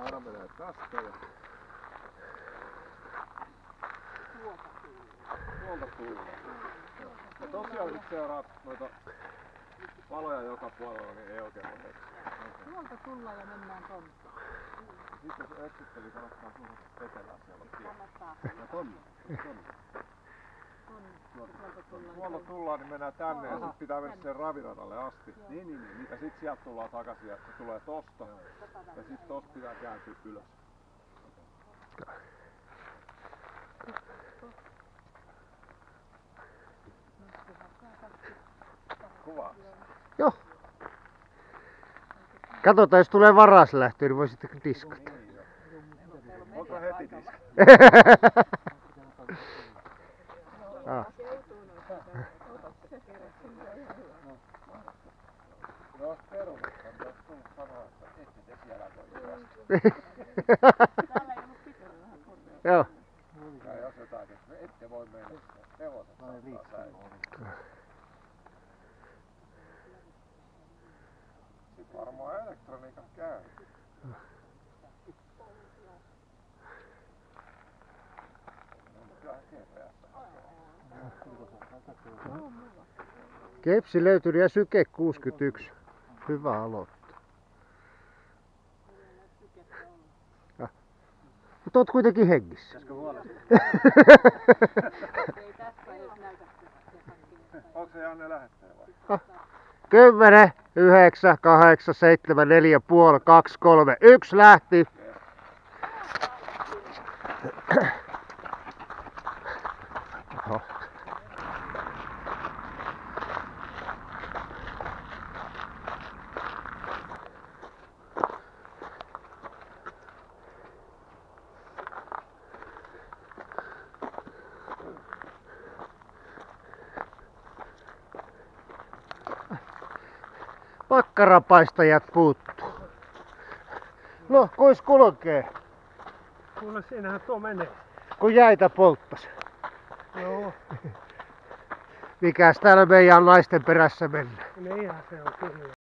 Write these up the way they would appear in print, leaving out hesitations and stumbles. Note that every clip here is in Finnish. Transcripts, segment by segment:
aina menee tästä ja tuolta tullaan. Ja tosiaan kun seuraat noita valoja joka puolella, niin ei oikein voi etsiä. Tuolta tullaan ja mennään tonne. Sitten jos etsitteli, kannattaa tulla etelään siellä tie. Kannattaa. Ja tonne. Tuolta Tuolta tullaan, niin mennään tänne ja sit pitää mennä sen raviradalle asti. Niin. Ja sit sieltä tullaan takaisin ja se tulee tosta. Ja sit tosta pitää kääntyä ylös. Kuvaa. Joo. Katsotaan, jos tulee varaslähtö, niin voi sitten diskata. Onko heti diska? Ah. No jos perustetaan, jos tullut sanoa, että ette te siellä voi juosta. Täällä ei ollut pitkällä vähän korvea. Joo. Ja jos jotain, että ette voi mennä, hevoset saattaa säilyä. Sitten varmaan elektroniikan käy. Kepsi löytyi ja Syke 61. Hyvä aloittaa. Mutta oot kuitenkin hengissä. Onko se Janne lähettäjä vai? 10, 9, 8, 7, 4, puoli, 2, 3, 1 lähti. Oho. Pakkarapaistajat puuttuu. No, kuis kulkee? Kuule, siinähän tuo menee. Kun jäitä polttas. Joo, Mikäs täällä meidän naisten perässä mennä? niinhän se on kyllä.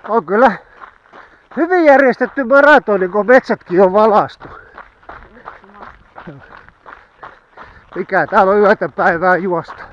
On kyllä hyvin järjestetty maratoni, kun metsätkin on valaistu. Mikä täällä on yötä päivää juosta?